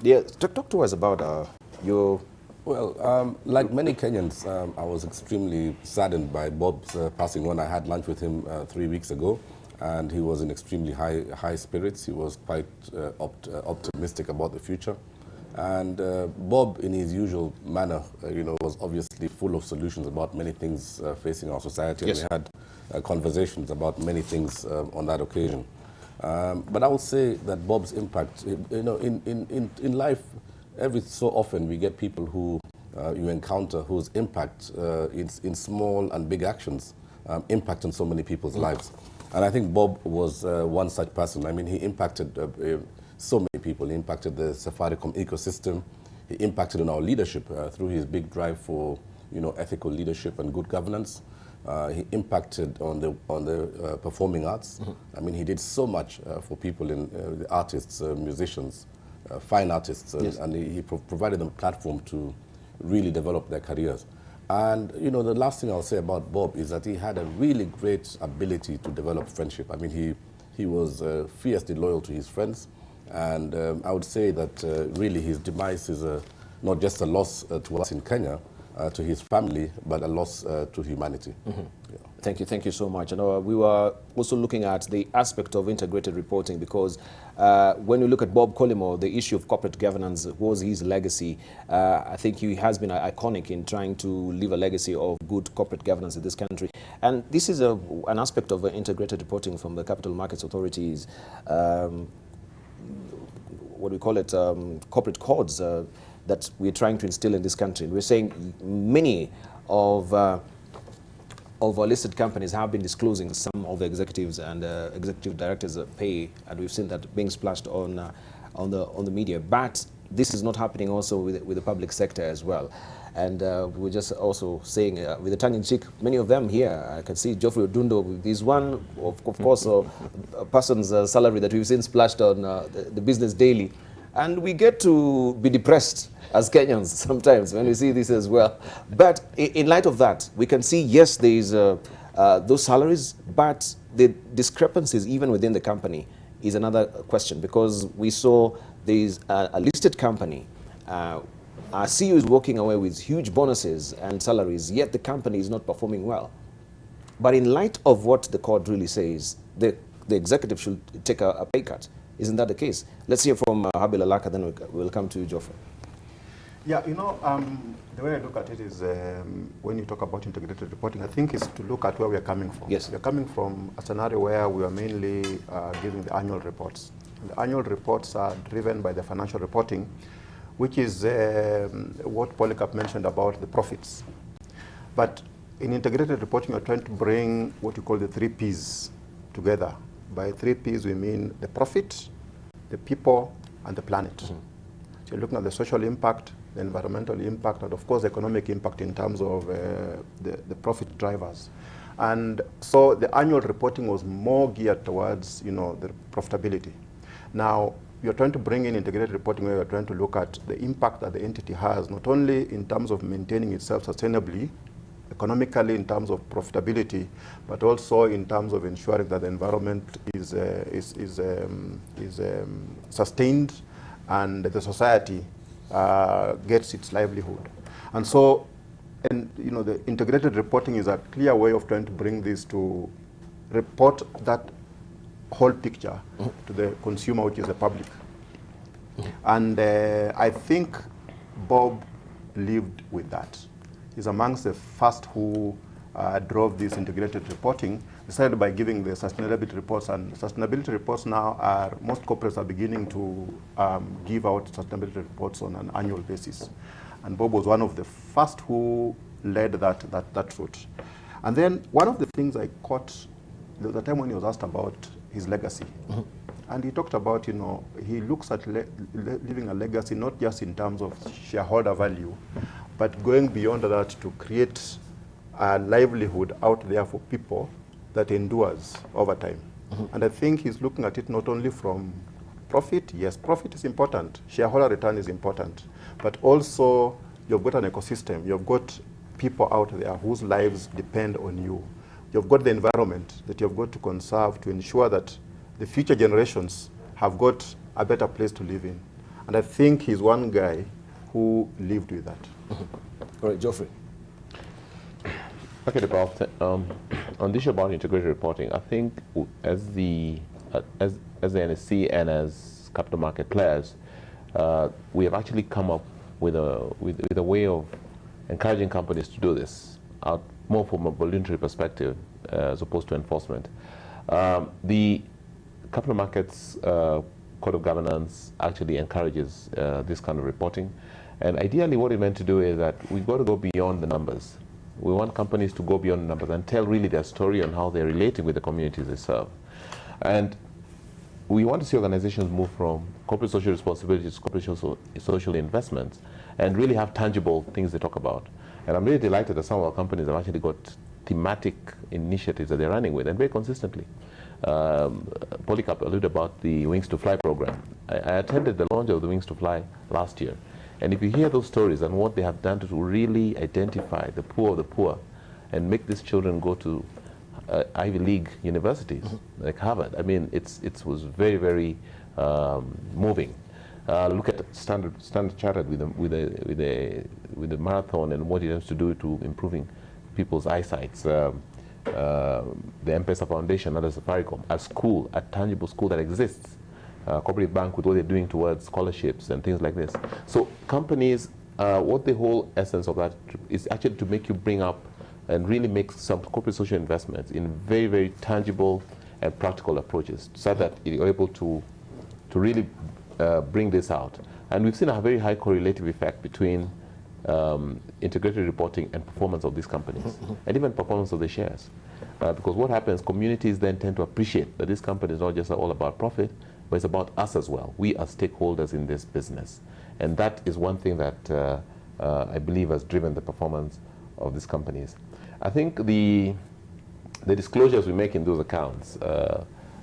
Yeah, talk to us about your... Well, like many Kenyans, I was extremely saddened by Bob's passing when I had lunch with him 3 weeks ago, and he was in extremely high spirits. He was quite optimistic about the future. And Bob, in his usual manner, was obviously full of solutions about many things facing our society, Yes. and we had conversations about many things on that occasion. But I would say that Bob's impact, in life, every so often we get people who you encounter whose impact in small and big actions impact on so many people's lives. And I think Bob was one such person. I mean, he impacted so many people. He impacted the Safaricom ecosystem. He impacted on our leadership through his big drive for ethical leadership and good governance. He impacted on the performing arts. I mean, he did so much for people in the artists, musicians, fine artists, Yes. and he provided them a platform to really develop their careers. And the last thing I'll say about Bob is that he had a really great ability to develop friendship. I mean, he was fiercely loyal to his friends, and I would say that really his demise is not just a loss to us in Kenya, to his family, but a loss to humanity. Yeah. Thank you so much. And we were also looking at the aspect of integrated reporting, because when you look at Bob Collymore, the issue of corporate governance was his legacy. I think he has been iconic in trying to leave a legacy of good corporate governance in this country. And this is an aspect of integrated reporting from the capital markets authorities. What do we call it? Corporate codes that we're trying to instill in this country. And we're saying many of our listed companies have been disclosing some of the executives and executive directors' pay, and we've seen that being splashed on the media. But this is not happening also with the public sector as well. And we're just also saying, with the tongue-in-cheek, many of them here, I can see Geoffrey Odundo is one, of course, a person's salary that we've seen splashed on the Business Daily. And we get to be depressed as Kenyans sometimes when we see this as well. But in light of that, we can see, yes, there is those salaries, but the discrepancies even within the company is another question, because we saw there is a listed company, our CEO is walking away with huge bonuses and salaries, yet the company is not performing well. But in light of what the court really says, the executive should take a pay cut. Isn't that the case? Let's hear from Habil Alaka, then we'll come to Geoffrey. Yeah, the way I look at it is when you talk about integrated reporting, I think is to look at where we are coming from. Yes. We are coming from a scenario where we are mainly giving the annual reports. And the annual reports are driven by the financial reporting, which is what Polycarp mentioned about the profits. But in integrated reporting, you're trying to bring what you call the 3 Ps together. By 3 Ps, we mean the profit, the people, and the planet. So you're looking at the social impact, the environmental impact, and of course, the economic impact in terms of the profit drivers. And so the annual reporting was more geared towards, the profitability. Now, you're trying to bring in integrated reporting where you're trying to look at the impact that the entity has, not only in terms of maintaining itself sustainably, economically in terms of profitability, but also in terms of ensuring that the environment is sustained and the society gets its livelihood. And so, the integrated reporting is a clear way of trying to bring this to report that whole picture to the consumer, which is the public. And I think Bob lived with that. He's amongst the first who drove this integrated reporting. He started by giving the sustainability reports, and sustainability reports now most corporates are beginning to give out sustainability reports on an annual basis. And Bob was one of the first who led that route. And then one of the things I caught, there was a time when he was asked about his legacy. And he talked about, he looks at leaving a legacy not just in terms of shareholder value, but going beyond that to create a livelihood out there for people that endures over time. And I think he's looking at it not only from profit. Yes, profit is important. Shareholder return is important. But also, you've got an ecosystem. You've got people out there whose lives depend on you. You've got the environment that you've got to conserve to ensure that the future generations have got a better place to live in. And I think he's one guy who lived with that. All right, Geoffrey. Okay, about on the issue about integrated reporting, I think as the NSC and as capital market players, we have actually come up with a way of encouraging companies to do this, more from a voluntary perspective as opposed to enforcement. The capital markets code of governance actually encourages this kind of reporting, and ideally, what it meant to do is that we've got to go beyond the numbers. We want companies to go beyond the numbers and tell really their story on how they're relating with the communities they serve. And we want to see organizations move from corporate social responsibility to corporate social investments and really have tangible things they talk about. And I'm really delighted that some of our companies have actually got thematic initiatives that they're running with, and very consistently. Polycarp alluded about the Wings to Fly program. I attended the launch of the Wings to Fly last year. And if you hear those stories and what they have done to really identify the poor of the poor and make these children go to Ivy League universities like Harvard, I mean, it was very, very moving. Look at Standard Chartered with the marathon and what it has to do to improving people's eyesight. The M-Pesa Foundation under Safaricom, a tangible school that exists. Cooperative Bank with what they're doing towards scholarships and things like this. So companies, what the whole essence of that is actually to make you bring up and really make some corporate social investments in very, very tangible and practical approaches so that you're able to really bring this out. And we've seen a very high correlative effect between integrated reporting and performance of these companies, and even performance of the shares. Because what happens, communities then tend to appreciate that this company is not just all about profit, but it's about us as well. We are stakeholders in this business. And that is one thing that I believe has driven the performance of these companies. I think the disclosures we make in those accounts,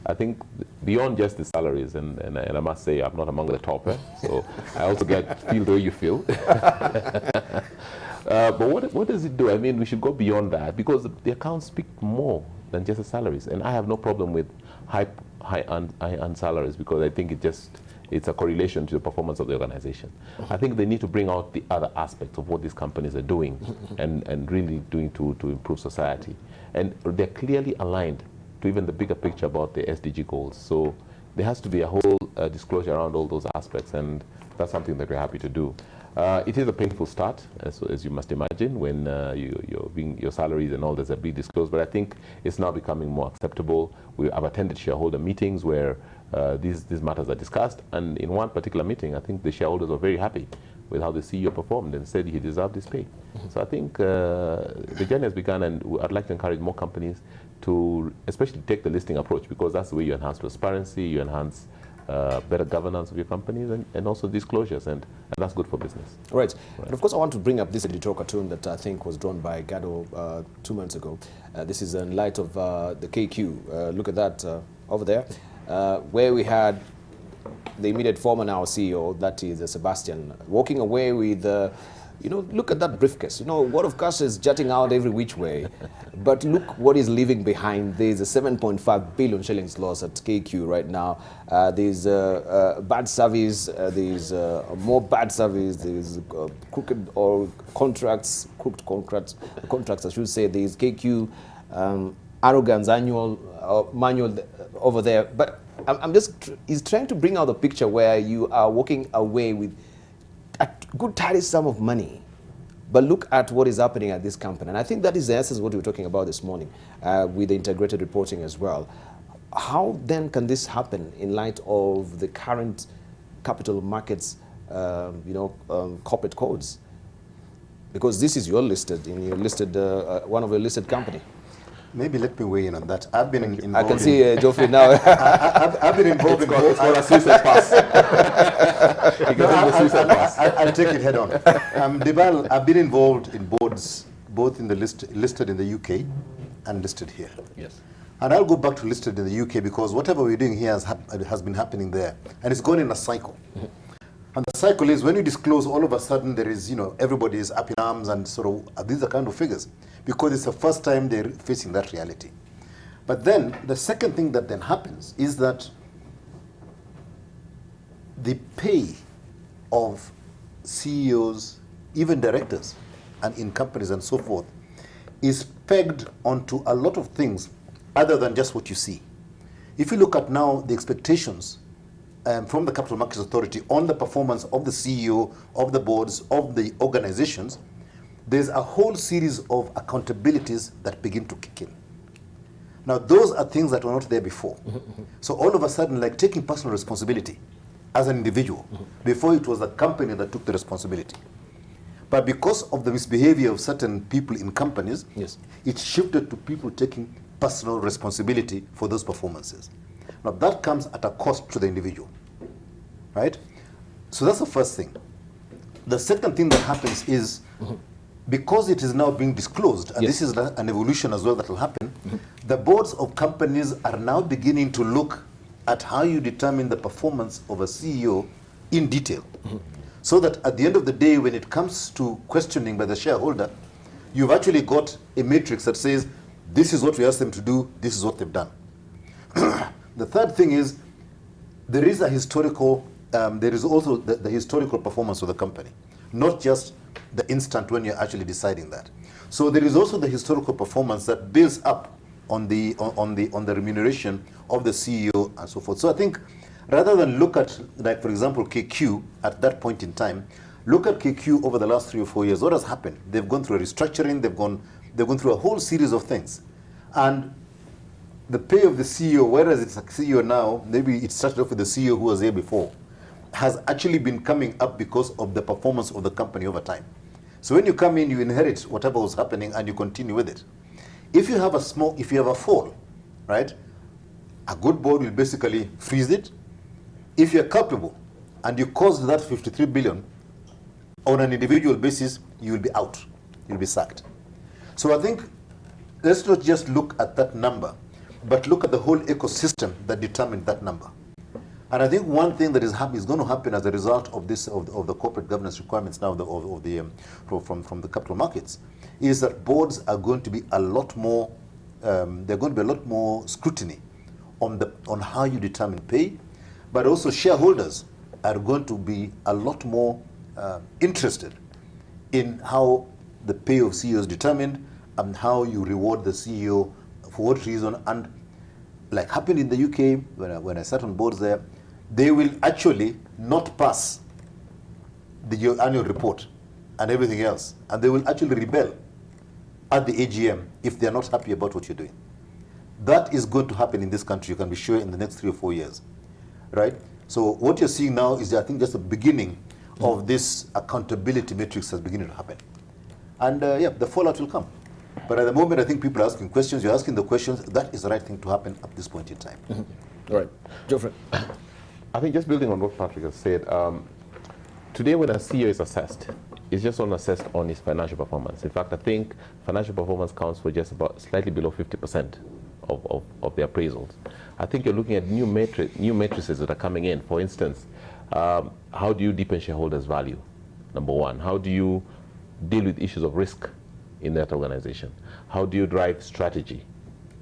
I think beyond just the salaries, and I must say I'm not among the top, so I also feel the way you feel. But what does it do? I mean, we should go beyond that because the accounts speak more than just the salaries. And I have no problem with high salaries because I think it's a correlation to the performance of the organization. I think they need to bring out the other aspects of what these companies are doing and really doing to improve society. And they're clearly aligned to even the bigger picture about the SDG goals. So there has to be a whole disclosure around all those aspects, and that's something that we're happy to do. It is a painful start, as you must imagine, when your salaries and all this are being disclosed, but I think it's now becoming more acceptable. I've attended shareholder meetings where these matters are discussed, and in one particular meeting, I think the shareholders were very happy with how the CEO performed and said he deserved this pay. So I think the journey has begun, and I'd like to encourage more companies to especially take the listing approach, because that's the way you enhance transparency, you enhance better governance of your companies, and also disclosures, and that's good for business. Right. And of course, I want to bring up this editorial cartoon that I think was drawn by Gado 2 months ago. This is in light of the KQ. Look at that over there, where we had the immediate former now CEO, that is Sebastian, walking away with, look at that briefcase. What of course is jutting out every which way, but look what is leaving behind. There's a 7.5 billion shillings loss at KQ right now. There's bad service, there's more bad service, there's crooked or contracts, I should say. There's KQ arrogance manual over there. But he's trying to bring out the picture where you are walking away with a good tidy sum of money, but look at what is happening at this company. And I think that is the essence of what we were talking about this morning with the integrated reporting as well. How then can this happen in light of the current capital markets, corporate codes? Because this is one of your listed company. Maybe let me weigh in on that. I've been involved. I can see Geoffrey now. I've been involved in both. a suicide pass. I'll take it head on. Dibal, I've been involved in boards, both in the listed in the UK and listed here. Yes. And I'll go back to listed in the UK because whatever we're doing here has been happening there, and it's gone in a cycle. And the cycle is when you disclose, all of a sudden there is, everybody is up in arms and sort of, these are kind of figures, because it's the first time they're facing that reality. But then the second thing that then happens is that the pay of CEOs, even directors, and in companies and so forth, is pegged onto a lot of things other than just what you see. If you look at now the expectations from the Capital Markets Authority on the performance of the CEO, of the boards, of the organizations, there's a whole series of accountabilities that begin to kick in. Now, those are things that were not there before. So all of a sudden, like taking personal responsibility as an individual. Before, it was the company that took the responsibility. But because of the misbehavior of certain people in companies, Yes. it shifted to people taking personal responsibility for those performances. Now, that comes at a cost to the individual, right? So that's the first thing. The second thing that happens is, because it is now being disclosed, and Yes. this is an evolution as well that will happen, the boards of companies are now beginning to look at how you determine the performance of a CEO in detail. So that at the end of the day, when it comes to questioning by the shareholder, you've actually got a matrix that says, this is what we asked them to do, this is what they've done. The third thing is, there is a historical, there is also the historical performance of the company, not just the instant when you're actually deciding that. So there is also the historical performance that builds up on the remuneration of the CEO and so forth. So I think rather than look at, like, for example, KQ at that point in time, look at KQ over the last 3 or 4 years. What has happened? They've gone through a restructuring, they've gone through a whole series of things. And the pay of the CEO, whereas it's a CEO now, maybe it started off with the CEO who was there before, has actually been coming up because of the performance of the company over time. So when you come in, you inherit whatever was happening and you continue with it. If you have a fall, right, a good board will basically freeze it. If you're culpable and you caused that 53 billion on an individual basis, you will be out, you'll be sacked. So I think let's not just look at that number, but look at the whole ecosystem that determined that number. And I think one thing that is going to happen as a result of this, of the corporate governance requirements now from the capital markets, is that boards are going to be a lot more, they're going to be a lot more scrutiny on how you determine pay, but also shareholders are going to be a lot more interested in how the pay of CEO is determined and how you reward the CEO for what reason. And like happened in the UK, when I sat on boards there, they will actually not pass your annual report and everything else, and they will actually rebel at the AGM if they're not happy about what you're doing. That is going to happen in this country, you can be sure, in the next 3 or 4 years, right? So what you're seeing now is, I think, just the beginning of this accountability matrix that's beginning to happen. And yeah, the fallout will come. But at the moment, I think people are asking questions, you're asking the questions, that is the right thing to happen at this point in time. All right. Geoffrey. I think just building on what Patrick has said, today when a CEO is assessed, it's just not assessed on his financial performance. In fact, I think financial performance counts for just about slightly below 50% of the appraisals. I think you're looking at new matrices that are coming in. For instance, how do you deepen shareholders' value? Number one. How do you deal with issues of risk in that organization? How do you drive strategy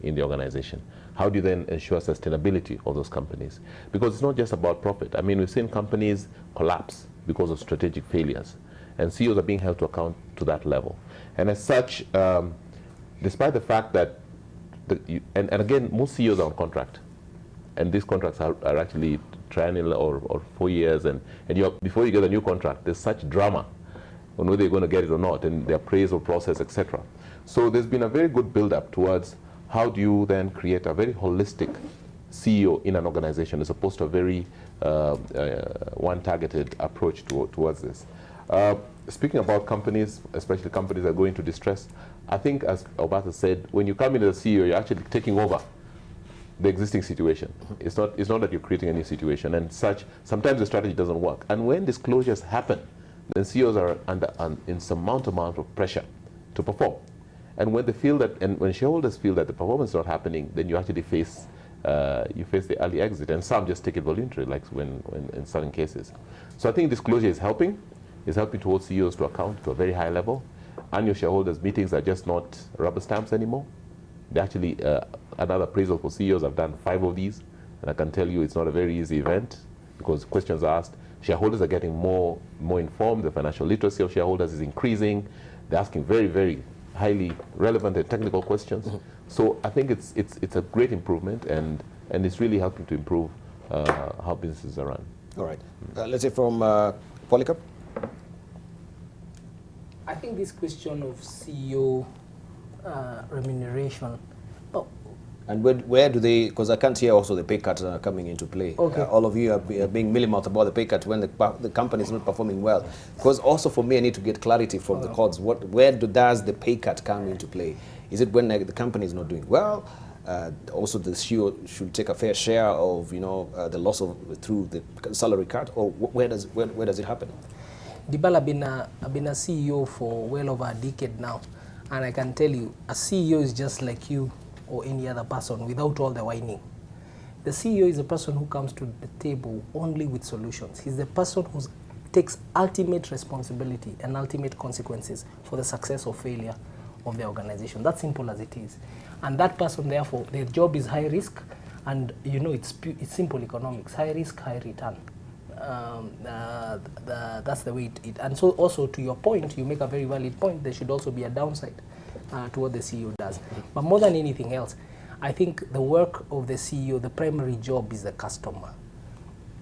in the organization? How do you then ensure sustainability of those companies? Because it's not just about profit. I mean, we've seen companies collapse because of strategic failures, and CEOs are being held to account to that level. And as such, despite the fact that, and again, most CEOs are on contract, and these contracts are actually triennial or 4 years, and before you get a new contract, there's such drama on whether you're going to get it or not, and the appraisal process, etc. So there's been a very good build-up towards how do you then create a very holistic CEO in an organization as opposed to a very one-targeted approach towards this. Speaking about companies, especially companies that are going into distress, I think, as Obata said, when you come in as a CEO, you're actually taking over the existing situation. It's not that you're creating a new situation, and such. Sometimes the strategy doesn't work. And when disclosures happen, then CEOs are under an insurmountable amount of pressure to perform. And when they feel that, and when shareholders feel that the performance is not happening, then you actually face the early exit, and some just take it voluntarily, like when in certain cases. So I think disclosure is helping. It's helping to hold CEOs to account to a very high level. Annual shareholders meetings are just not rubber stamps anymore. They actually, another appraisal for CEOs, I've done 5 of these, and I can tell you it's not a very easy event because questions are asked, Shareholders are getting more informed. The financial literacy of shareholders is increasing. They're asking very, very highly relevant and technical questions. So I think it's a great improvement, and it's really helping to improve how businesses are run. All right. Let's say from Polycarp. I think this question of CEO remuneration. And where do they, because I can't hear also the pay cuts are coming into play. Okay. All of you are being mealy-mouthed about the pay cut when the company is not performing well. Because also for me, I need to get clarity from the courts. Where does the pay cut come into play? Is it when the company is not doing well? Also, the CEO should take a fair share of the loss through the salary cut, or where does it happen? Dibala, I've been a CEO for well over a decade now, and I can tell you, a CEO is just like you or any other person without all the whining. The CEO is a person who comes to the table only with solutions. He's the person who takes ultimate responsibility and ultimate consequences for the success or failure of the organization. That's simple as it is. And that person, therefore, their job is high risk, and it's simple economics: high risk, high return. That's the way it. And so, also to your point, you make a very valid point. There should also be a downside to what the CEO does. But more than anything else, I think the work of the CEO, the primary job is the customer.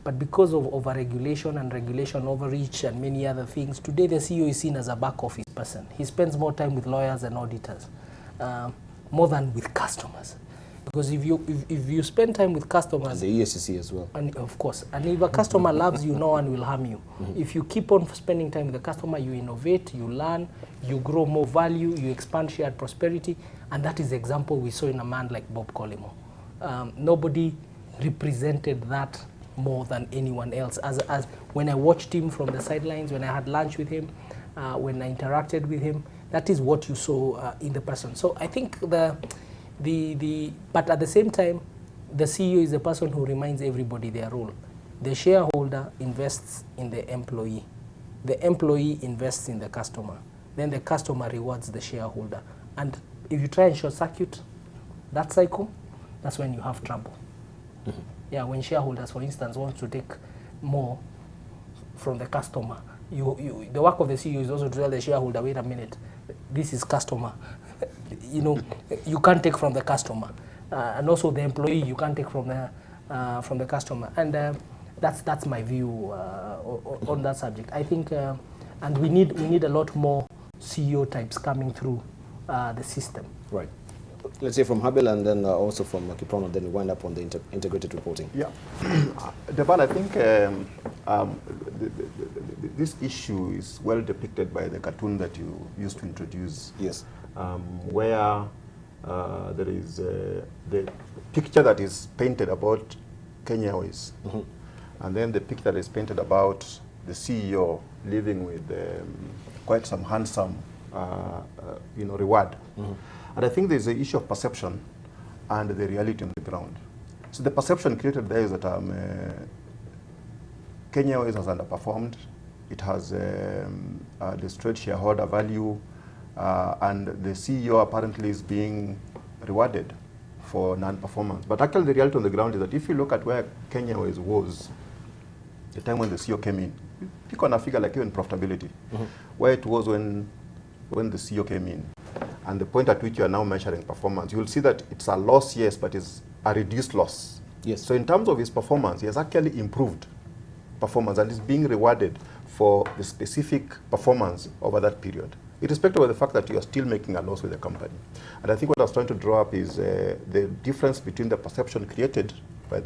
But because of overregulation and regulation overreach and many other things, today the CEO is seen as a back office person. He spends more time with lawyers and auditors, more than with customers. Because if you spend time with customers, and the ESCC as well, and of course, and if a customer loves you, no one will harm you. If you keep on spending time with the customer, you innovate, you learn, you grow more value, you expand shared prosperity, and that is the example we saw in a man like Bob Collymore. Nobody represented that more than anyone else. As when I watched him from the sidelines, when I had lunch with him, when I interacted with him, that is what you saw in the person. So I think but at the same time, the CEO is the person who reminds everybody their role. The shareholder invests in the employee. The employee invests in the customer. Then the customer rewards the shareholder. And if you try and short circuit that cycle, that's when you have trouble. Yeah, when shareholders, for instance, want to take more from the customer, the work of the CEO is also to tell the shareholder, wait a minute, this is customer. You can't take from the customer, and also the employee, you can't take from the customer, and that's my view on that subject. I think, and we need a lot more CEO types coming through the system. Right. Let's say from Habel and then also from Kiprono, then we wind up on the integrated reporting. Yeah, Deval, I think this issue is well depicted by the cartoon that you used to introduce. Yes. Where there is the picture that is painted about Kenya Airways, and then the picture that is painted about the CEO living with quite some handsome, reward. And I think there's an issue of perception and the reality on the ground. So the perception created there is that Kenya Airways has underperformed. It has destroyed shareholder value, and the CEO apparently is being rewarded for non-performance. But actually the reality on the ground is that if you look at where Kenya Airways was the time when the CEO came in, pick on a figure like even profitability, where it was when the CEO came in, and the point at which you are now measuring performance, you will see that it's a loss, yes, but it's a reduced loss. Yes. So in terms of his performance, he has actually improved performance and is being rewarded for the specific performance over that period, irrespective of the fact that you are still making a loss with the company. And I think what I was trying to draw up is the difference between the perception created by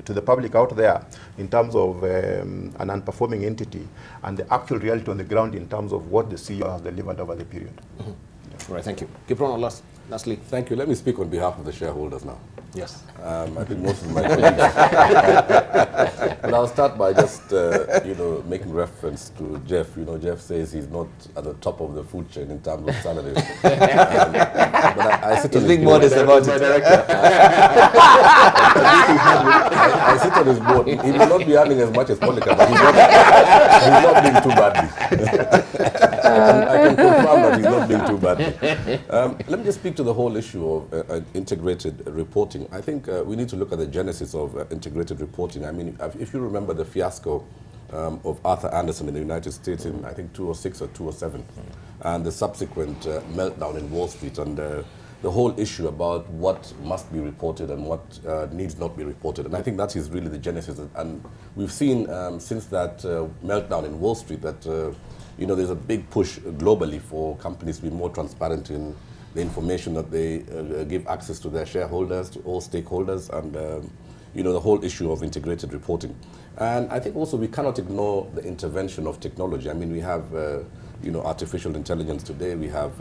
to the public out there in terms of an unperforming entity and the actual reality on the ground in terms of what the CEO has delivered over the period. All right, thank you. Kiprono, lastly. Thank you. Let me speak on behalf of the shareholders now. Yes. I think most of my colleagues. But I'll start by just, making reference to Jeff. Jeff says he's not at the top of the food chain in terms of salaries. But I sit on his being board. modest about it. I sit on his board. He will not be earning as much as Polycarp, but he's not doing too badly. I can confirm that he's not doing too badly. Let me just speak to the whole issue of integrated reporting. I think we need to look at the genesis of integrated reporting. I mean, if you remember the fiasco of Arthur Andersen in the United States in, I think, 2006 or 2007, and the subsequent meltdown in Wall Street, and the whole issue about what must be reported and what needs not be reported. And I think that is really the genesis. And we've seen since that meltdown in Wall Street that you know, there's a big push globally for companies to be more transparent in the information that they give access to their shareholders, to all stakeholders, and you know, the whole issue of integrated reporting. And I think also we cannot ignore the intervention of technology. I mean, we have you know, artificial intelligence today, we have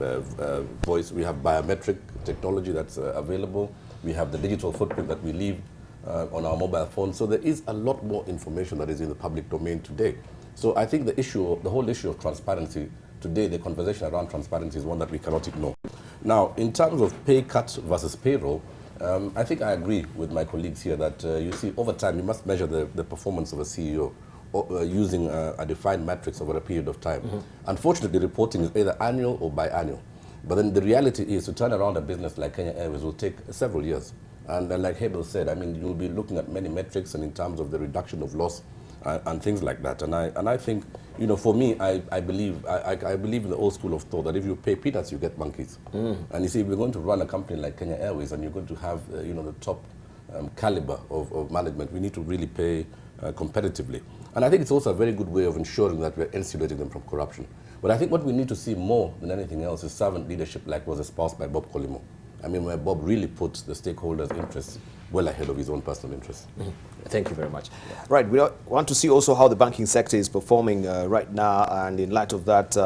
voice, we have biometric technology that's available, we have the digital footprint that we leave on our mobile phone. So there is a lot more information that is in the public domain today. So I think the whole issue of transparency today, the conversation around transparency is one that we cannot ignore. Now, in terms of pay cut versus payroll, I think I agree with my colleagues here that you see, over time, you must measure the performance of a CEO using a defined matrix over a period of time. Unfortunately, reporting is either annual or biannual. But then the reality is, to turn around a business like Kenya Airways will take several years. And like Hebel said, I mean, you'll be looking at many metrics, and in terms of the reduction of loss and things like that. And I think, you know, for me, I believe in the old school of thought that if you pay peanuts, you get monkeys. And you see, if we're going to run a company like Kenya Airways and you're going to have, you know, the top caliber of management, we need to really pay competitively. And I think it's also a very good way of ensuring that we're insulating them from corruption. But I think what we need to see more than anything else is servant leadership, like was espoused by Bob Collymore. I mean, where Bob really put the stakeholders' interests well ahead of his own personal interests. Thank you very much. Right, we want to see also how the banking sector is performing right now, and in light of that,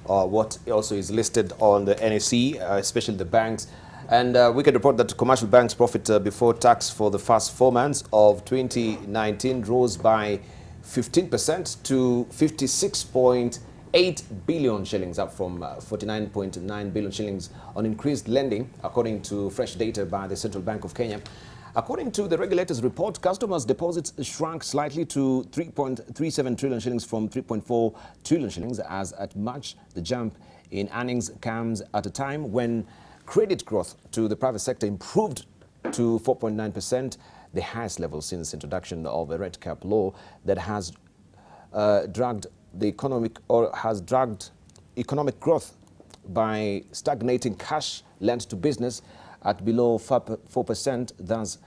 what also is listed on the NSE, especially the banks. And we can report that commercial banks' profit before tax for the first 4 months of 2019 rose by 15% to 56.8 billion shillings, up from 49.9 billion shillings on increased lending, according to fresh data by the Central Bank of Kenya. According to the regulator's report, customers' deposits shrunk slightly to 3.37 trillion shillings from 3.4 trillion shillings as at March. The jump in earnings comes at a time when credit growth to the private sector improved to 4.9%, the highest level since introduction of a red cap law that has dragged economic growth by stagnating cash lent to business at below 4%, thus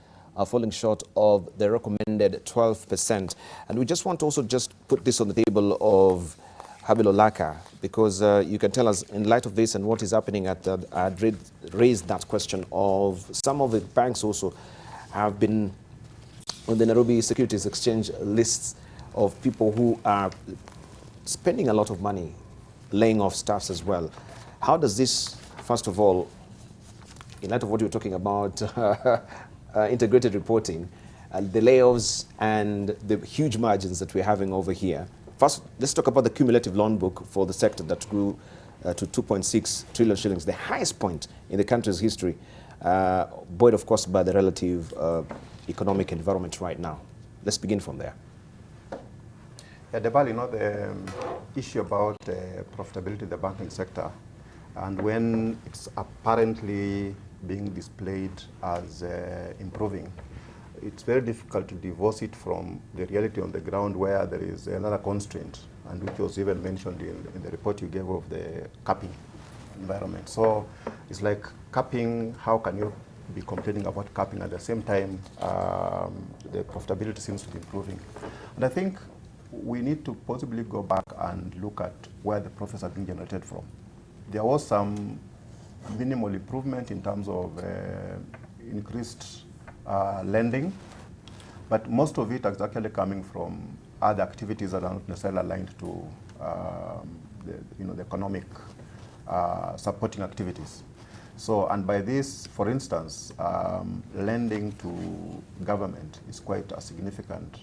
falling short of the recommended 12%. And we just want to also just put this on the table of Habil Olaka, because you can tell us, in light of this and what is happening at I'd raised that question of some of the banks also have been on the Nairobi Securities Exchange lists of people who are spending a lot of money laying off staffs as well. How does this, first of all, in light of what you're talking about, integrated reporting, the layoffs and the huge margins that we're having over here. First, let's talk about the cumulative loan book for the sector that grew to 2.6 trillion shillings, the highest point in the country's history, buoyed, of course, by the relative economic environment right now. Let's begin from there. Yeah, Debal, you know, the issue about profitability in the banking sector, and when it's apparently being displayed as improving, it's very difficult to divorce it from the reality on the ground, where there is another constraint, and which was even mentioned in the report you gave of the capping environment. So it's like capping, how can you be complaining about capping at the same time the profitability seems to be improving? And I think we need to possibly go back and look at where the profits are being generated from. There was some minimal improvement in terms of increased lending, but most of it is actually coming from other activities that are not necessarily aligned to the economic supporting activities. So, and by this, for instance, lending to government is quite a significant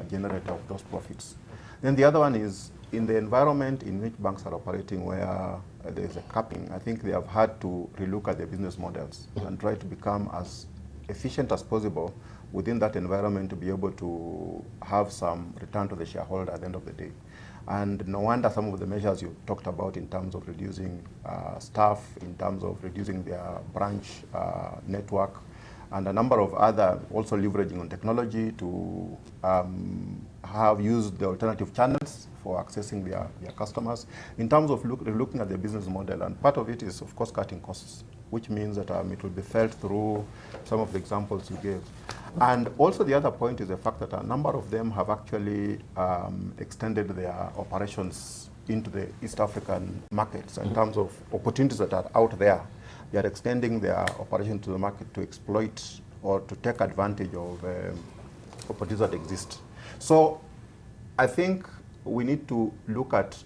generator of those profits. Then the other one is in the environment in which banks are operating, where there is a capping. I think they have had to relook at their business models and try to become as efficient as possible within that environment to be able to have some return to the shareholder at the end of the day. And no wonder some of the measures you talked about in terms of reducing staff, in terms of reducing their branch network, and a number of other, also leveraging on technology to have used the alternative channels for accessing their customers. In terms of looking at the business model, and part of it is, of course, cutting costs, which means that it will be felt through some of the examples you gave. And also the other point is the fact that a number of them have actually extended their operations into the East African markets in terms of opportunities that are out there. They are extending their operation to the market to exploit or to take advantage of opportunities that exist. So I think we need to look at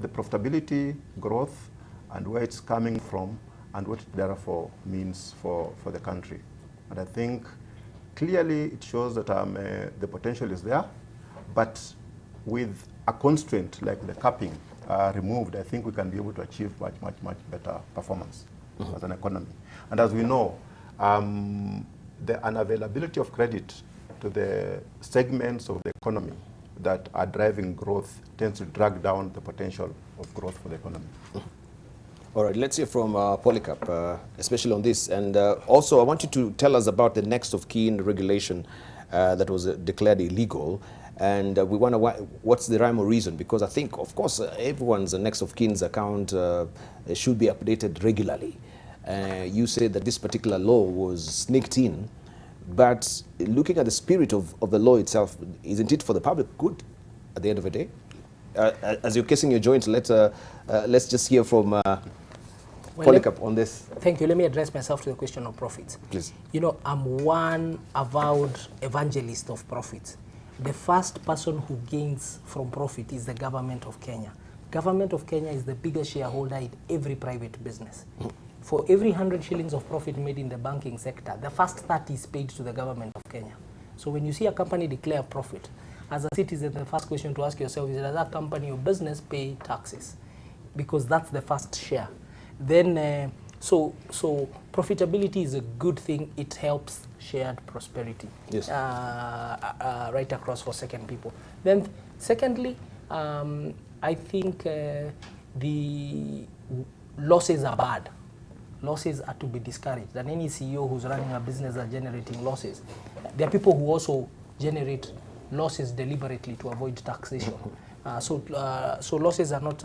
the profitability, growth, and where it's coming from, and what it therefore means for the country. And I think clearly it shows that the potential is there, but with a constraint like the capping removed, I think we can be able to achieve much better performance as an economy. And as we know, the unavailability of credit to the segments of the economy that are driving growth tends to drag down the potential of growth for the economy. All right, let's hear from Polycarp, especially on this. And also, I want you to tell us about the next of kin regulation that was declared illegal. And we wonder what's the rhyme or reason, because I think, of course, everyone's next of kin's account should be updated regularly. You said that this particular law was sneaked in, but looking at the spirit of the law itself, isn't it for the public good at the end of the day? As you're kissing your joint, let's just hear from Polycarp on this. Thank you. Let me address myself to the question of profits. Please. You know, I'm one avowed evangelist of profits. The first person who gains from profit is the government of Kenya. Government of Kenya is the biggest shareholder in every private business. For every 100 shillings of profit made in the banking sector, the first 30 is paid to the government of Kenya. So when you see a company declare profit, as a citizen, the first question to ask yourself is, does that company or business pay taxes? Because that's the first share. Then, so profitability is a good thing. It helps shared prosperity. Yes. Right across for second people. Then, secondly, I think the losses are bad. Losses are to be discouraged. And any CEO who's running a business that's generating losses, there are people who also generate losses deliberately to avoid taxation. So losses are not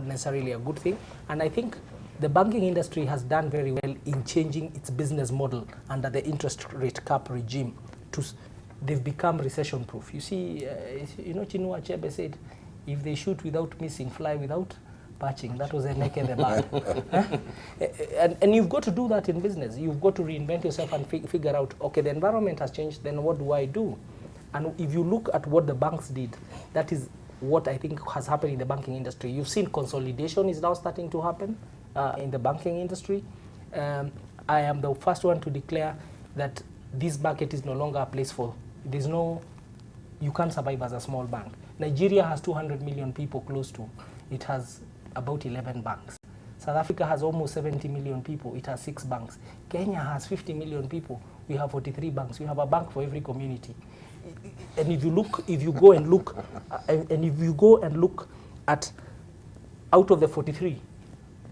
necessarily a good thing. And I think the banking industry has done very well in changing its business model under the interest rate cap regime. They've become recession-proof. You see, Chinua Achebe said, if they shoot without missing, fly without patching. That was a naked the bird. And you've got to do that in business. You've got to reinvent yourself and figure out, okay, the environment has changed, then what do I do? And if you look at what the banks did, that is what I think has happened in the banking industry. You've seen consolidation is now starting to happen in the banking industry. I am the first one to declare that this market is no longer a place for, you can't survive as a small bank. Nigeria has 200 million people close to, it has about 11 banks. South Africa has almost 70 million people, it has 6 banks. Kenya has 50 million people, we have 43 banks. We have a bank for every community. And if you go and look at, out of the 43,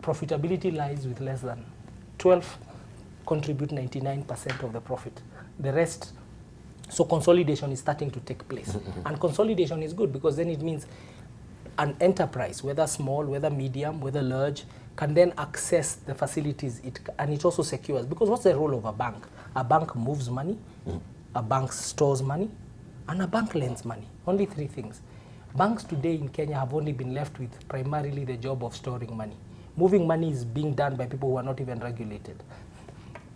profitability lies with less than 12 contribute 99% of the profit. The rest, so consolidation is starting to take place. And consolidation is good because then it means an enterprise, whether small, whether medium, whether large, can then access the facilities, and it also secures. Because what's the role of a bank? A bank moves money, a bank stores money, and a bank lends money. Only 3 things. Banks today in Kenya have only been left with primarily the job of storing money. Moving money is being done by people who are not even regulated.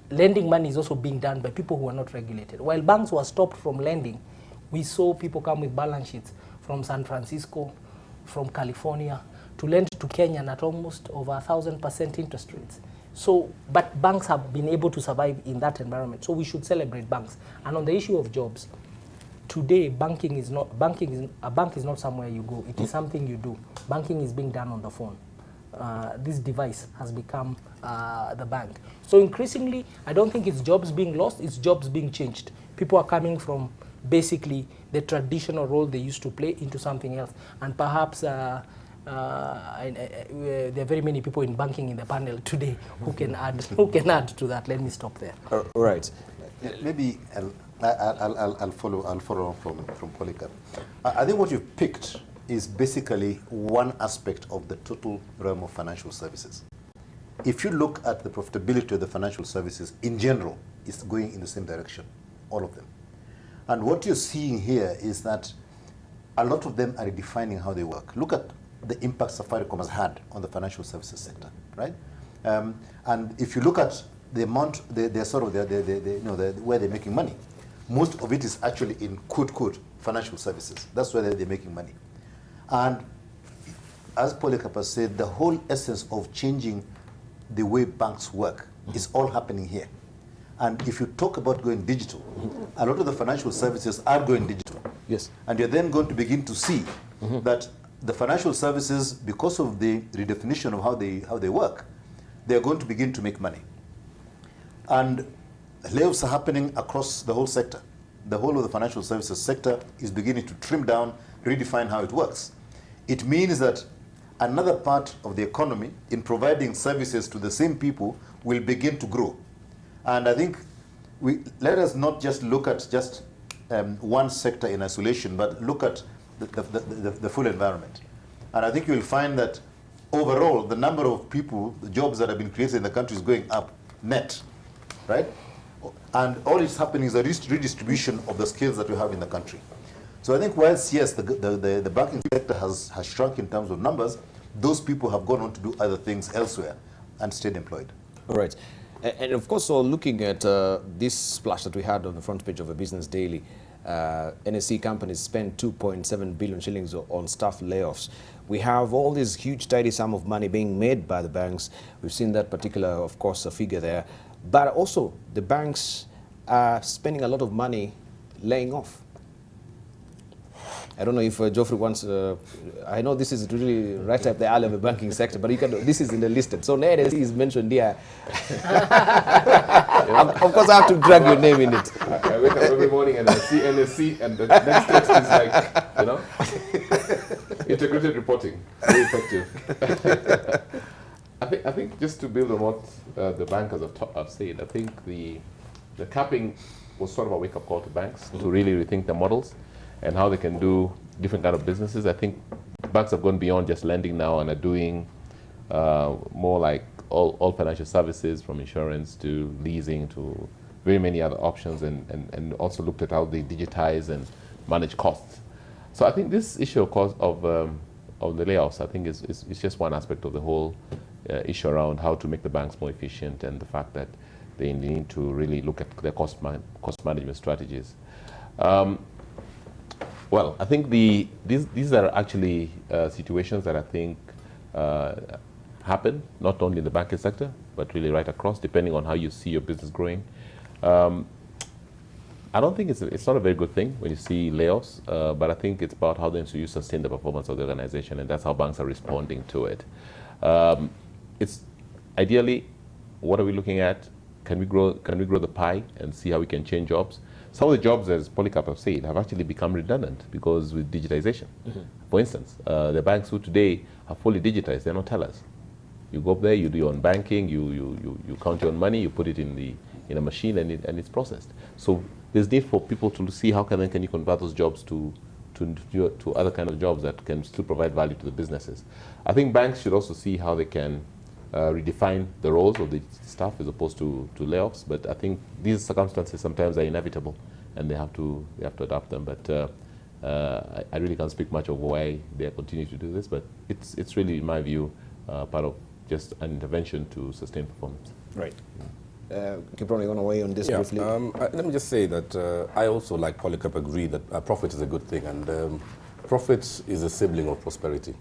Lending money is also being done by people who are not regulated. While banks were stopped from lending, we saw people come with balance sheets from San Francisco, from California, to lend to Kenya at almost over 1,000% interest rates. So, but banks have been able to survive in that environment. So we should celebrate banks. And on the issue of jobs, today a bank is not somewhere you go. It is something you do. Banking is being done on the phone. This device has become the bank. So increasingly, I don't think it's jobs being lost, it's jobs being changed. People are coming from basically the traditional role they used to play into something else. And perhaps there are very many people in banking in the panel today who can add to that. Let me stop there. Right. Maybe I'll follow on from Polycarp. I think what you've picked is basically one aspect of the total realm of financial services. If you look at the profitability of the financial services in general, it's going in the same direction, all of them. And what you're seeing here is that a lot of them are redefining how they work. Look at the impact Safaricom has had on the financial services sector, right? And if you look at the amount, where they're making money, most of it is actually in quote financial services. That's where they're making money. And as Polycarp has said, the whole essence of changing the way banks work is all happening here. And if you talk about going digital, a lot of the financial services are going digital. Yes. And you're then going to begin to see that the financial services, because of the redefinition of how they work, they're going to begin to make money. And layoffs are happening across the whole sector. The whole of the financial services sector is beginning to trim down, redefine how it works. It means that another part of the economy in providing services to the same people will begin to grow. And I think let us not just look at just one sector in isolation, but look at the full environment. And I think you'll find that overall, the number of people, the jobs that have been created in the country is going up net, right? And all it's happening is a redistribution of the skills that we have in the country. So I think whilst, yes, the banking sector has shrunk in terms of numbers, those people have gone on to do other things elsewhere and stayed employed. All right. And of course, so looking at this splash that we had on the front page of a Business Daily, NSE companies spent 2.7 billion shillings on staff layoffs. We have all this huge tidy sum of money being made by the banks. We've seen that particular, of course, a figure there. But also, the banks are spending a lot of money laying off. I don't know if Geoffrey wants, I know this is really right up the alley of the banking sector, but you can, this is in the listed. So NSE is mentioned here. Of course, I have to drag your name in it. I wake up every morning and I see NSE, and the next text is like, integrated reporting, very effective. I think just to build on what the bankers have said, I think the capping was sort of a wake-up call to banks to really rethink their models and how they can do different kind of businesses. I think banks have gone beyond just lending now and are doing more like all financial services, from insurance to leasing to very many other options, and also looked at how they digitize and manage costs. So I think this issue, of course, of the layoffs, I think is just one aspect of the whole issue around how to make the banks more efficient, and the fact that they need to really look at their cost management strategies. Well, I think these are actually situations that I think happen not only in the banking sector, but really right across, depending on how you see your business growing. I don't think it's not a very good thing when you see layoffs, but I think it's about how then you sustain the performance of the organization, and that's how banks are responding to it. It's ideally, what are we looking at? Can we grow the pie and see how we can change jobs? Some of the jobs, as Polycarp have said, have actually become redundant because with digitization. For instance, the banks who today are fully digitized, they're not tellers. You go up there, you do your own banking, you count your own money, you put it in a machine, and it's processed. So there's need for people to see how can you convert those jobs to other kind of jobs that can still provide value to the businesses. I think banks should also see how they can redefine the roles of the staff as opposed to layoffs. But I think these circumstances sometimes are inevitable, and they have to adapt them. But I really can't speak much of why they continue to do this. But it's really, in my view, part of just an intervention to sustain performance. Right. Kiprono, you want to weigh on this briefly? Let me just say that I also, like Polycarp, agree that profit is a good thing, and profit is a sibling of prosperity.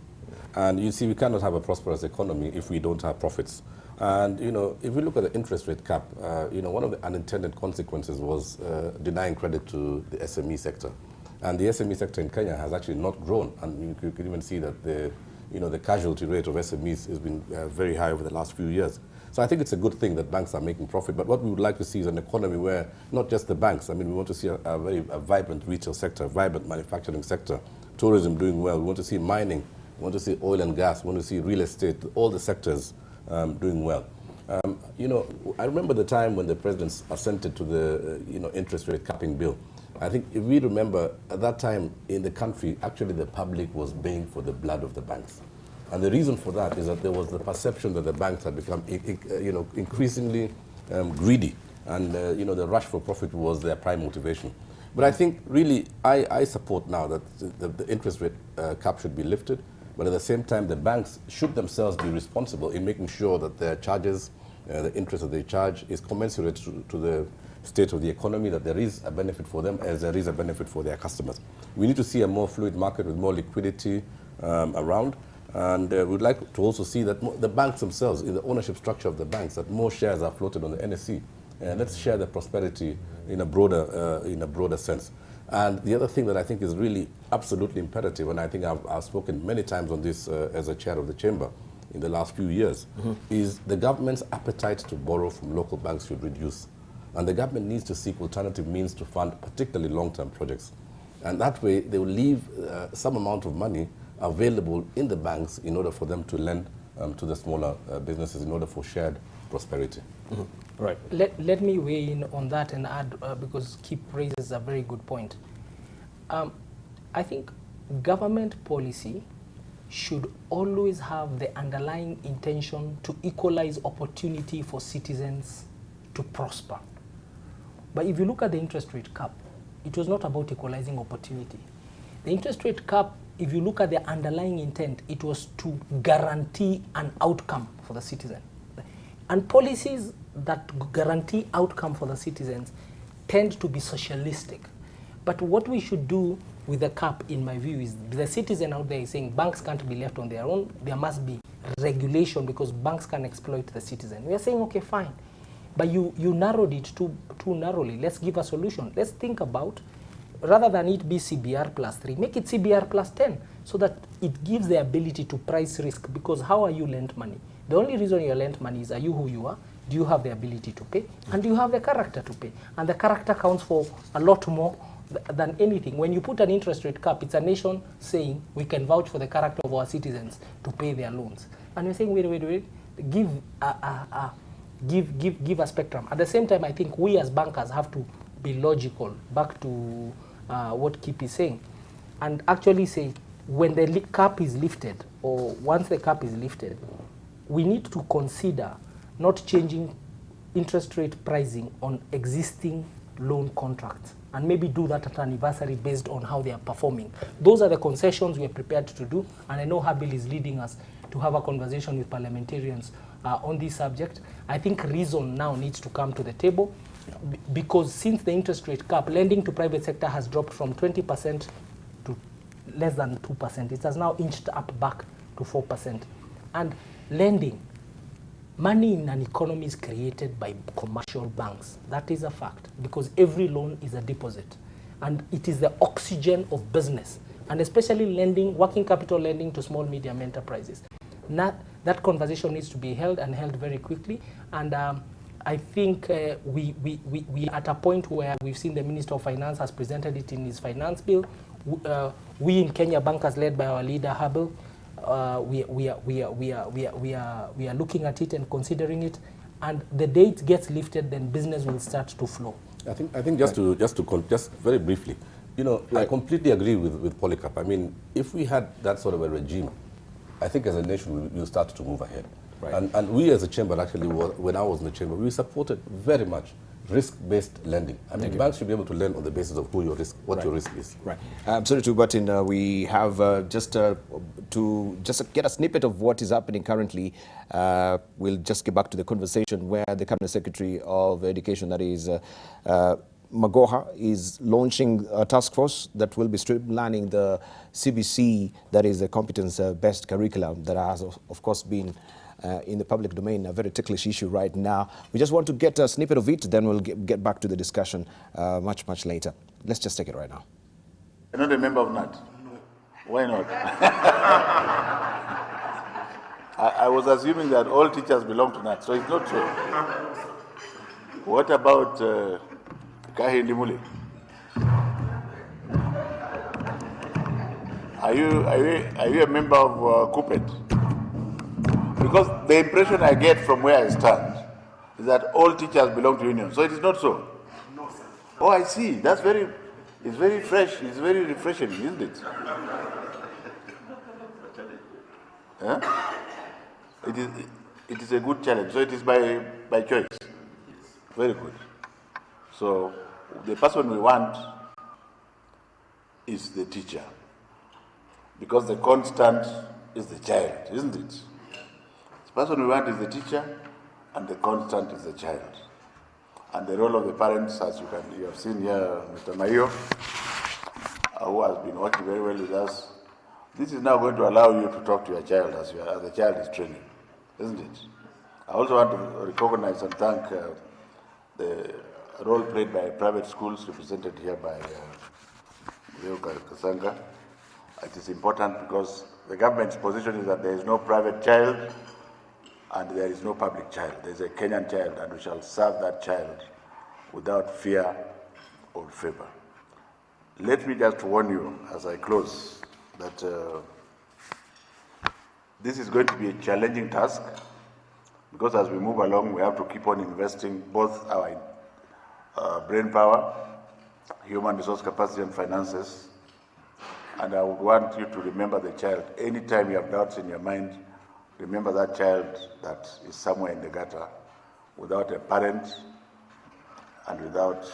And you see, we cannot have a prosperous economy if we don't have profits. And if we look at the interest rate cap, one of the unintended consequences was denying credit to the SME sector. And the SME sector in Kenya has actually not grown, and you can even see that the casualty rate of SMEs has been very high over the last few years. So I think it's a good thing that banks are making profit. But what we would like to see is an economy where not just the banks, we want to see a very vibrant retail sector, a vibrant manufacturing sector, tourism doing well. We want to see mining. We want to see oil and gas. We want to see real estate, all the sectors doing well. You know, I remember the time when the president assented to the interest rate capping bill. I think if we remember, at that time in the country, actually the public was baying for the blood of the banks. And the reason for that is that there was the perception that the banks had become increasingly greedy, and the rush for profit was their prime motivation. But I think really I support now that the interest rate cap should be lifted, but at the same time the banks should themselves be responsible in making sure that their charges, the interest that they charge, is commensurate to the state of the economy, that there is a benefit for them as there is a benefit for their customers. We need to see a more fluid market with more liquidity around, and we'd like to also see that the banks themselves, in the ownership structure of the banks, that more shares are floated on the NSE. Let's share the prosperity in a broader sense. And the other thing that I think is really absolutely imperative, and I think I've spoken many times on this as a chair of the chamber in the last few years, is the government's appetite to borrow from local banks should reduce. And the government needs to seek alternative means to fund particularly long-term projects. And that way, they will leave some amount of money available in the banks in order for them to lend to the smaller businesses in order for shared prosperity. Right. Let me weigh in on that and add, because Kip raises a very good point. I think government policy should always have the underlying intention to equalize opportunity for citizens to prosper. But if you look at the interest rate cap, it was not about equalizing opportunity. The interest rate cap, if you look at the underlying intent, it was to guarantee an outcome for the citizen. And policies that guarantee outcome for the citizens tend to be socialistic. But what we should do with the cap, in my view, is the citizen out there is saying banks can't be left on their own. There must be regulation because banks can exploit the citizen. We are saying, okay, fine. But you narrowed it too narrowly. Let's give a solution. Let's think about, rather than it be CBR plus 3, make it CBR plus 10, so that it gives the ability to price risk. Because how are you lent money? The only reason you lent money is, are you who you are? Do you have the ability to pay? And do you have the character to pay? And the character counts for a lot more than anything. When you put an interest rate cap, it's a nation saying we can vouch for the character of our citizens to pay their loans. And we're saying, wait, give a spectrum. At the same time, I think we as bankers have to be logical, back to what Kip is saying, and actually say, when the cap is lifted, or once the cap is lifted, we need to consider not changing interest rate pricing on existing loan contracts, and maybe do that at anniversary based on how they are performing. Those are the concessions we are prepared to do, and I know Habil is leading us to have a conversation with parliamentarians on this subject. I think reason now needs to come to the table, because since the interest rate cap, lending to private sector has dropped from 20% to less than 2%. It has now inched up back to 4%. And lending, money in an economy is created by commercial banks. That is a fact, because every loan is a deposit. And it is the oxygen of business, and especially lending, working capital lending to small, medium enterprises. That conversation needs to be held, and held very quickly. And I think we are at a point where we've seen the Minister of Finance has presented it in his finance bill. We in Kenya, bankers led by our leader Habil, we are looking at it and considering it. And the day it gets lifted, then business will start to flow. I think just very briefly, I completely agree with Polycarp. I mean, if we had that sort of a regime, I think as a nation we'll start to move ahead. Right. And we as a chamber, actually, when I was in the chamber, we supported very much risk-based lending. I mean, banks should be able to lend on the basis of what your risk is. Right. Sorry to butt in. We have just to get a snippet of what is happening currently. We'll just get back to the conversation where the Cabinet Secretary of Education, that is Magoha, is launching a task force that will be streamlining the CBC, that is the competence-based curriculum that has, of course, been in the public domain, a very ticklish issue right now. We just want to get a snippet of it, then we'll get back to the discussion much later. Let's just take it right now. You're not a member of NAT? Why not? I was assuming that all teachers belong to NAT, so it's not true. What about Kahindi Mule? Are you a member of KUPPET? Because the impression I get from where I stand is that all teachers belong to unions. So it is not so. No, sir. Oh, I see. It's very fresh. It's very refreshing, isn't it? Huh? It is a good challenge. So it is by choice. Very good. So the person we want is the teacher, because the constant is the child, isn't it? The person we want is the teacher, and the constant is the child. And the role of the parents, as you have seen here, Mr. Mayo, who has been working very well with us, this is now going to allow you to talk to your child as the child is training, isn't it? I also want to recognize and thank the role played by private schools, represented here by Leo Kasanga. It is important because the government's position is that there is no private child and there is no public child. There is a Kenyan child, and we shall serve that child without fear or favor. Let me just warn you as I close that this is going to be a challenging task, because as we move along, we have to keep on investing both our brain power, human resource capacity, and finances. And I would want you to remember the child. Anytime you have doubts in your mind, remember that child that is somewhere in the gutter, without a parent and without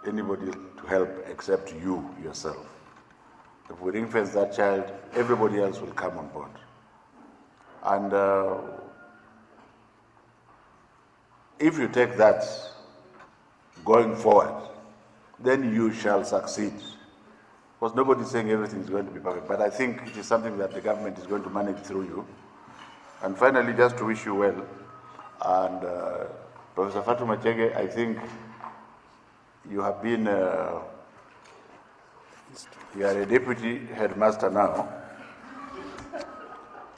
anybody to help except you yourself. If we ring-fence that child, everybody else will come on board. And if you take that going forward, then you shall succeed. Of course, nobody is saying everything is going to be perfect, but I think it is something that the government is going to manage through you. And finally, just to wish you well, and Professor Fatuma Chege, I think you have been, you are a deputy headmaster now.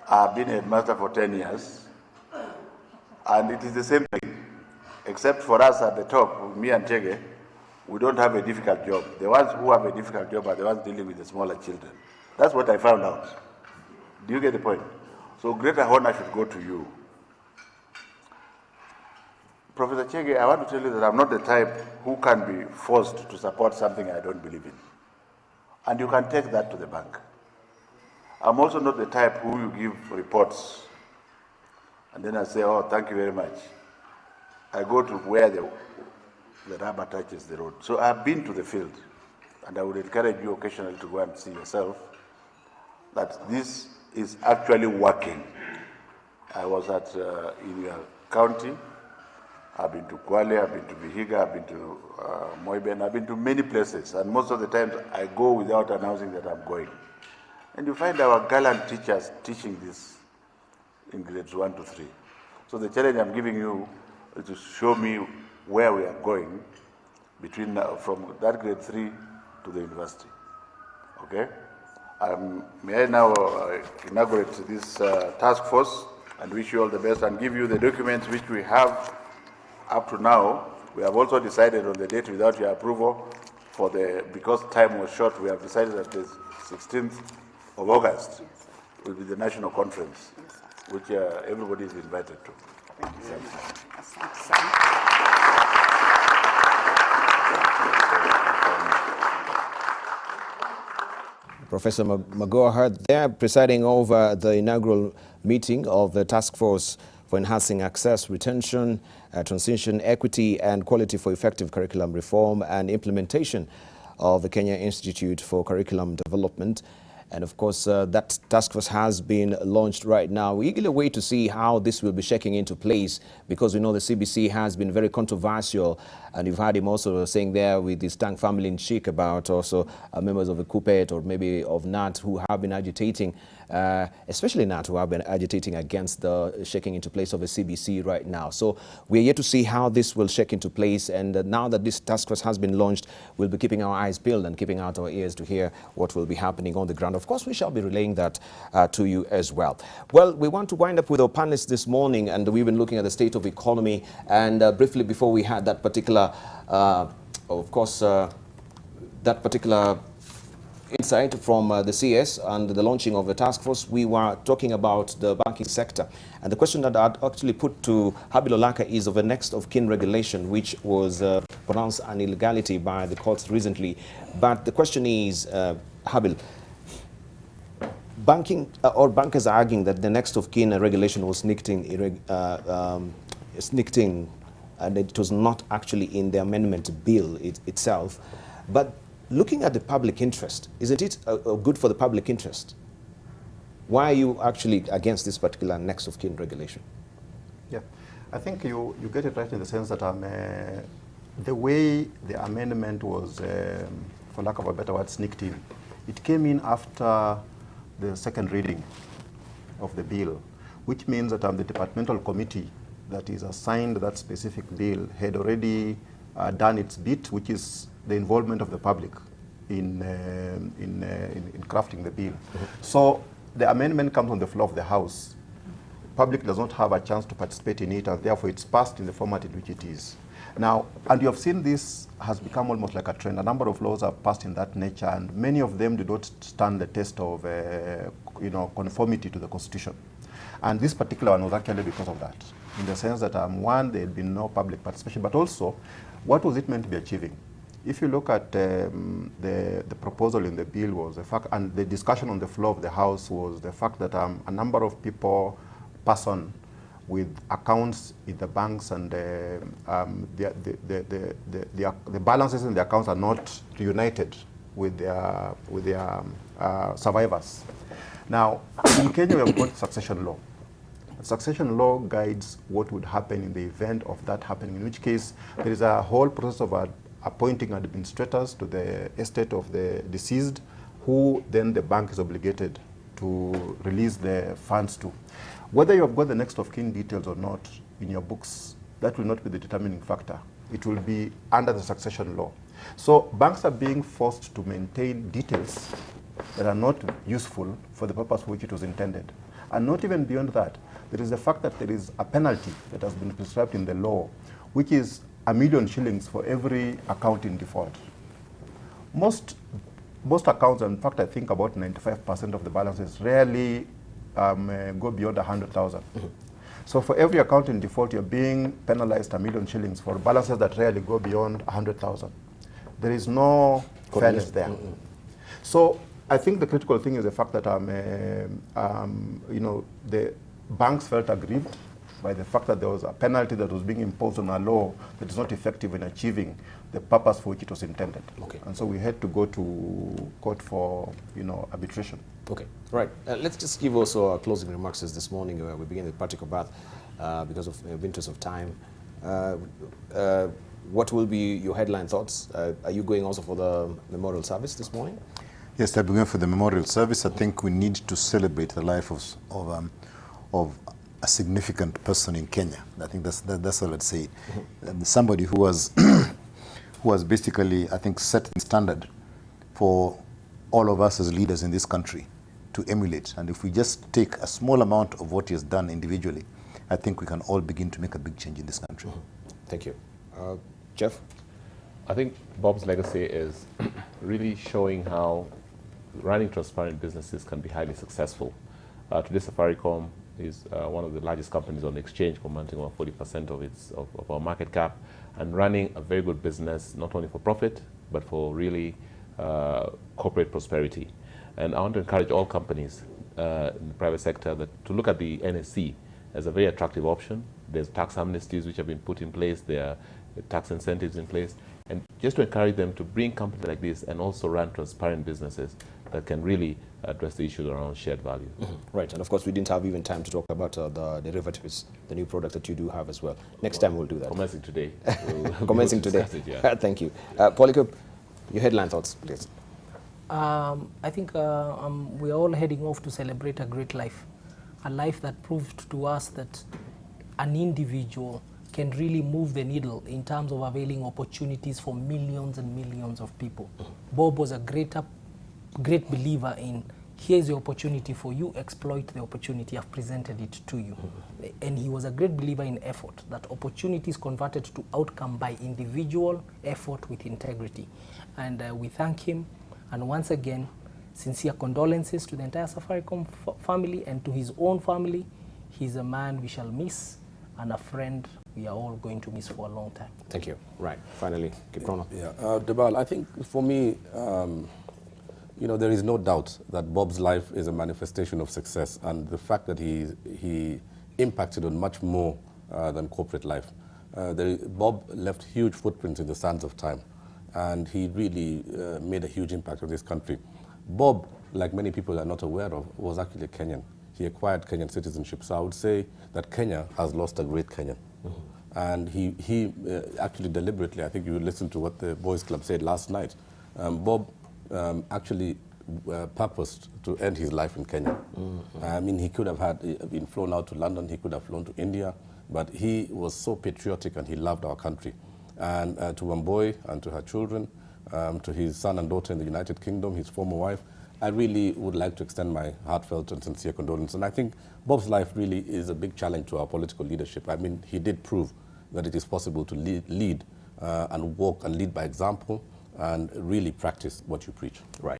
I have been headmaster for 10 years, and it is the same thing, except for us at the top, me and Chege, we don't have a difficult job. The ones who have a difficult job are the ones dealing with the smaller children. That's what I found out. Do you get the point? So greater honor should go to you. Professor Chege, I want to tell you that I'm not the type who can be forced to support something I don't believe in. And you can take that to the bank. I'm also not the type who you give reports and then I say, oh, thank you very much. I go to where the rubber touches the road. So I've been to the field, and I would encourage you occasionally to go and see yourself that this is actually working. I was at in your county. I've been to Kwale, I've been to Vihiga, I've been to Moiben, I've been to many places, and most of the times I go without announcing that I'm going. And you find our gallant teachers teaching this in grades 1 to 3. So the challenge I'm giving you is to show me where we are going between from that grade 3 to the university. Okay? May I now inaugurate this task force and wish you all the best and give you the documents which we have up to now. We have also decided on the date without your approval because time was short, we have decided that the 16th of August will be the national conference, which everybody is invited to. Thank you very much. Professor Magoha heard there presiding over the inaugural meeting of the Task Force for Enhancing Access, Retention, Transition, Equity and Quality for Effective Curriculum Reform and Implementation of the Kenya Institute for Curriculum Development. And of course, that task force has been launched right now. We eagerly wait to see how this will be shaking into place, because we know the CBC has been very controversial. And you've heard him also saying there with his Tang family in Sheik about also members of the KUPPET or maybe of NAT who have been agitating, especially NAT, who have been agitating against the shaking into place of the CBC right now. So we're yet to see how this will shake into place. And now that this task force has been launched, we'll be keeping our eyes peeled and keeping out our ears to hear what will be happening on the ground. Of course, we shall be relaying that to you as well. Well, we want to wind up with our panelists this morning, and we've been looking at the state of economy. And briefly before we had that particular, of course, that particular insight from the CS and the launching of the task force. We were talking about the banking sector. And the question that I'd actually put to Habil Olaka is of the next of kin regulation, which was pronounced an illegality by the courts recently. But the question is, Habil, banking or bankers are arguing that the next of kin regulation was sneaked in, and it was not actually in the amendment bill itself. But looking at the public interest, isn't it good for the public interest? Why are you actually against this particular next of kin regulation? Yeah, I think you get it right in the sense that the way the amendment was, for lack of a better word, sneaked in, it came in after the second reading of the bill, which means that the departmental committee that is assigned that specific bill had already done its bit, which is the involvement of the public in crafting the bill. So the amendment comes on the floor of the House. Public does not have a chance to participate in it, and therefore it's passed in the format in which it is. Now, and you have seen this has become almost like a trend. A number of laws are passed in that nature, and many of them do not stand the test of conformity to the Constitution. And this particular one was actually because of that, in the sense that one, there had been no public participation, but also, what was it meant to be achieving? If you look at the proposal in the bill was the fact, and the discussion on the floor of the House was the fact that a number of people pass on with accounts in the banks, and the balances in the accounts are not reunited with their survivors. Now, in Kenya, we have got succession law. Succession law guides what would happen in the event of that happening, in which case there is a whole process of appointing administrators to the estate of the deceased, who then the bank is obligated to release the funds to. Whether you have got the next of kin details or not in your books, that will not be the determining factor. It will be under the succession law. So banks are being forced to maintain details that are not useful for the purpose for which it was intended. And not even beyond that, there is the fact that there is a penalty that has been prescribed in the law, which is 1 million shillings for every account in default. Most accounts, in fact, I think about 95% of the balances rarely go beyond 100,000. So for every account in default, you're being penalized 1 million shillings for balances that rarely go beyond 100,000. There is no fairness there. So I think the critical thing is the fact that the banks felt aggrieved by the fact that there was a penalty that was being imposed on a law that is not effective in achieving the purpose for which it was intended. Okay. And so we had to go to court for arbitration. Okay, right. Let's just give also our closing remarks this morning. We begin with Patrick Obath because of interest of time. What will be your headline thoughts? Are you going also for the memorial service this morning? Yes, I'll be going for the memorial service. I think we need to celebrate the life of a significant person in Kenya. I think that's all I'd say. Somebody who was who was basically, I think, set the standard for all of us as leaders in this country to emulate. And if we just take a small amount of what he has done individually, I think we can all begin to make a big change in this country. Thank you. Jeff? I think Bob's legacy is really showing how running transparent businesses can be highly successful. Today, Safaricom is one of the largest companies on the exchange, commanding over 40% of our market cap, and running a very good business, not only for profit, but for really corporate prosperity. And I want to encourage all companies in the private sector to look at the NSC as a very attractive option. There's tax amnesties which have been put in place, there are tax incentives in place, and just to encourage them to bring companies like this and also run transparent businesses that can really address the issues around shared value. Right, and of course we didn't have even time to talk about the derivatives, the new product that you do have as well. Next time we'll do that. Commencing today. Commencing today. It, yeah. Thank you. Polycarp, your headline thoughts, please. I think we are all heading off to celebrate a great life, a life that proved to us that an individual can really move the needle in terms of availing opportunities for millions and millions of people. Bob was a great believer in, here's the opportunity for you, exploit the opportunity, I've presented it to you. And he was a great believer in effort, that opportunity is converted to outcome by individual effort with integrity. And we thank him. And once again, sincere condolences to the entire Safaricom family and to his own family. He's a man we shall miss and a friend we are all going to miss for a long time. Thank you. Right. Finally, Kiprono. Yeah, Debal, I think for me, you know, there is no doubt that Bob's life is a manifestation of success, and the fact that he impacted on much more than corporate life. Bob left huge footprints in the sands of time, and he really made a huge impact on this country. Bob, like many people are not aware of, was actually Kenyan. He acquired Kenyan citizenship, so I would say that Kenya has lost a great Kenyan. And he actually deliberately, I think you listened to what the Boys Club said last night, Bob actually purposed to end his life in Kenya. I mean, he could have been flown out to London, he could have flown to India, but he was so patriotic and he loved our country. And to Wamboi and to her children, to his son and daughter in the United Kingdom, his former wife, I really would like to extend my heartfelt and sincere condolence. And I think Bob's life really is a big challenge to our political leadership. I mean, he did prove that it is possible to lead and walk and lead by example and really practice what you preach. Right.